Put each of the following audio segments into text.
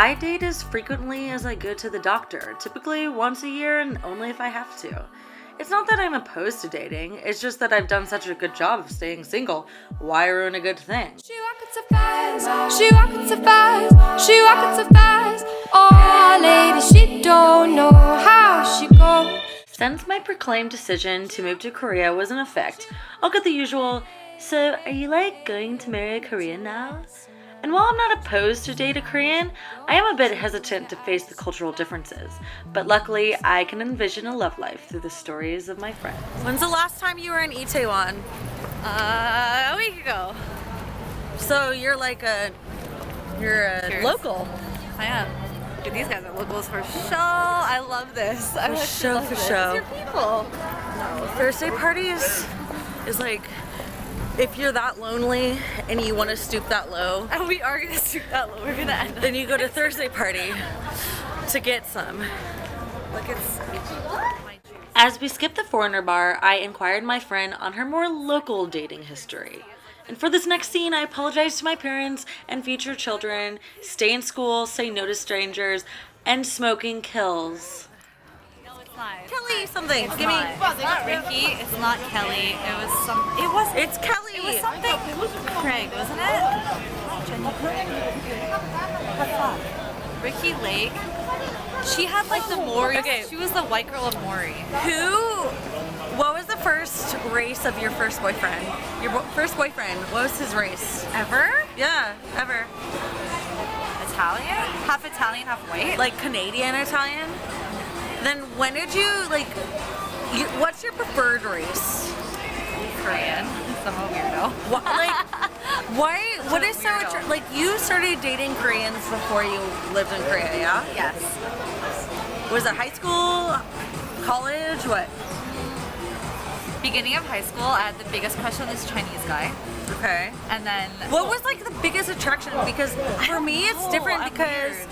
I date as frequently as I go to the doctor, typically once a year and only if I have to. It's not that I'm opposed to dating, it's just that I've done such a good job of staying single. Why ruin a good thing? She walking so fast, she walking so fast, she walking so fast. Oh, lady, she don't know how she goes. Since my proclaimed decision to move to Korea was in effect, I'll get the usual, "So, are you going to marry a Korean now?" And while I'm not opposed to date a Korean, I am a bit hesitant to face the cultural differences. But luckily, I can envision a love life through the stories of my friends. When's the last time you were in Itaewon? A week ago. So you're a Cheers. local. I am. Dude, these guys are locals for show. I love this. I For actually show, love for this. show. These are people. No, Thursday party is like, if you're that lonely and you want to stoop that low, And we are gonna stoop that low. We're gonna end up. then you go to Thursday party to get some. Look, it's my juice. As we skipped the Foreigner bar, I inquired my friend on her more local dating history. And for this next scene, I apologized to my parents and future children. Stay in school, say no to strangers, and smoking kills. No, it's not. Kelly, something. It's Give me. not. It's not Ricky. It's not Kelly. It was some. It was. It's Kelly. It was something. Craig, wasn't it? Jenny Craig. What's that? Ricky Lake. She had like the Maury. Okay. She was the white girl of Maury. What was the first race of your first boyfriend? First boyfriend, what was his race? Ever? Yeah, ever. Italian? Half Italian, half white? Like Canadian Italian? Then when did you, what's your preferred race? Korean. I'm a weirdo. What is so, Weirdo. you started dating Koreans before you lived in Korea, yeah? Yes. Was it high school, college, what? Beginning of high school, I had the biggest crush on this Chinese guy. Okay. And then... What was the biggest attraction? Because for me it's know, different I'm because weird.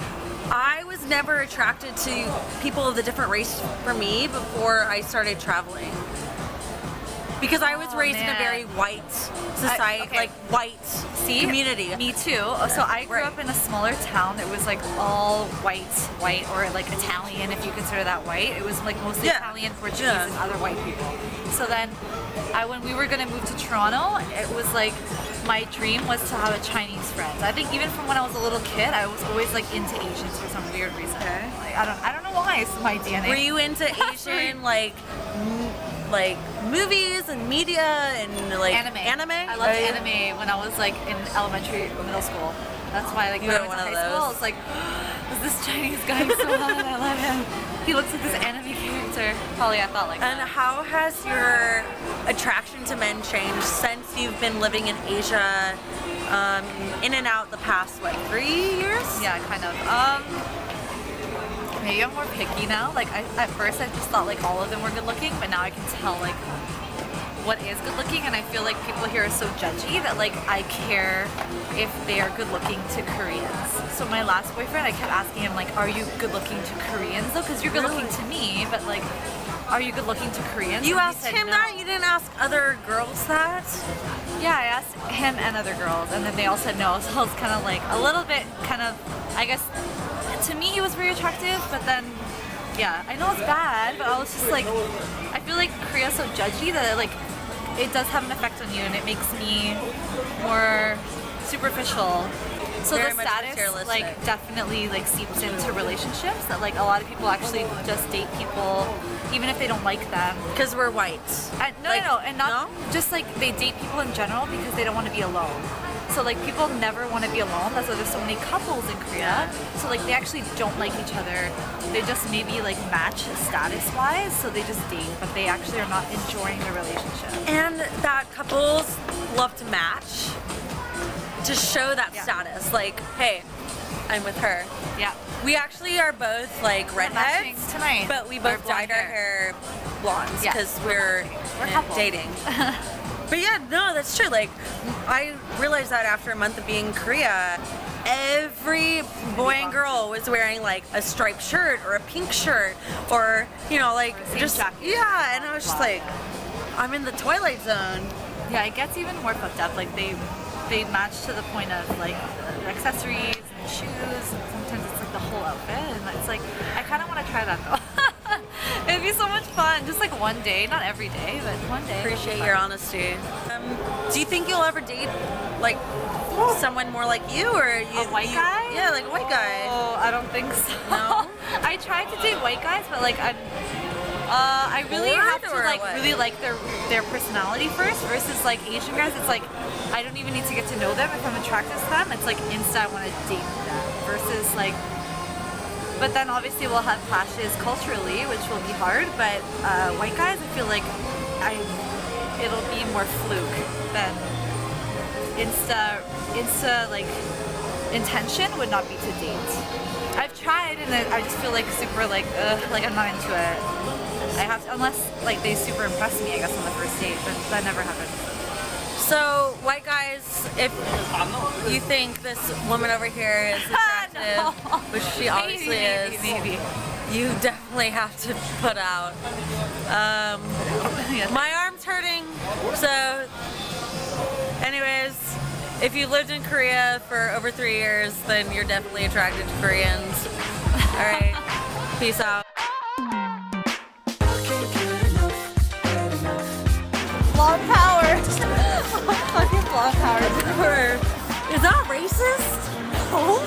I was never attracted to people of the different race for me before I started traveling. Because I was raised in a man. very white society, okay. white community. Me too. So I grew up in a smaller town that was all white, or Italian if you consider that white. It was mostly Italian, Portuguese, and other white people. So then when we were gonna move to Toronto, it was my dream was to have a Chinese friend. I think even from when I was a little kid, I was always into Asians for some weird reason. Okay. I don't know why. It's my DNA. Were you into Asian movies and media and anime? I loved anime when I was in elementary, middle school. That's why when I went to high school, I was is this Chinese guy so hot? I love him. He looks like this anime character. Probably I thought And how has your attraction to men changed since you've been living in Asia, in and out the past 3 years? Yeah, kind of. Maybe I'm more picky now. At first I just thought all of them were good looking, but now I can tell what is good looking, and I feel people here are so judgy that I care if they are good looking to Koreans. So my last boyfriend, I kept asking him are you good looking to Koreans though? Because you're good looking to me, but are you good looking to Koreans? You And he asked said him no. that? You didn't ask other girls that? Yeah, I asked him and other girls, and then they all said no. So I was kind of a little bit I guess, to me he was very attractive, but then, yeah, I know it's bad, but I was just I feel Korea's so judgy that it does have an effect on you, and it makes me more superficial. So Very the much status materialistic. definitely seeps into relationships, that a lot of people actually just date people even if they don't like them. Because we're white. No, and not just they date people in general because they don't want to be alone. So people never want to be alone. That's why there's so many couples in Korea. So they actually don't like each other. They just maybe match status-wise, so they just date, but they actually are not enjoying the relationship. And that couples love to match to show that status. Hey, I'm with her. Yeah. We actually are both matching redheads tonight. but we Or both blonde dyed our hair blondes Yeah. because we're We're a couple. dating. But yeah, no, that's true. I realized that after a month of being in Korea, every boy and girl was wearing a striped shirt or a pink shirt or same just jacket. yeah, and I was just I'm in the Twilight Zone. Yeah, it gets even more fucked up. They match to the point of accessories and shoes. And sometimes it's like the whole outfit, and it's like I kind of want to try that though. It'd be so much fun, just like one day, not every day, but one day. Appreciate your honesty. Do you think you'll ever date like someone more like you, or you, A white guy? Yeah, like a white guy. Oh, I don't think so. No? I tried to date white guys, but like I really Bored have to or like what? really like their personality first. Versus like Asian guys, it's like I don't even need to get to know them if I'm attracted to them. It's like insta I want to date them. Versus like, but then obviously we'll have clashes culturally, which will be hard. But white guys, I feel like it'll be more fluke than insta like intention would not be to date. I've tried and I just feel like super like like I'm not into it. I have to, unless like they super impress me, I guess, on the first date, but that never happened. So, white guys, if you think this woman over here is attractive, No. which she obviously is, Maybe. you definitely have to put out. My arm's hurting, so anyways, if you lived in Korea for over 3 years, then you're definitely attracted to Koreans. All right, peace out. Blonde power. Fucking blonde power. Is that racist? No.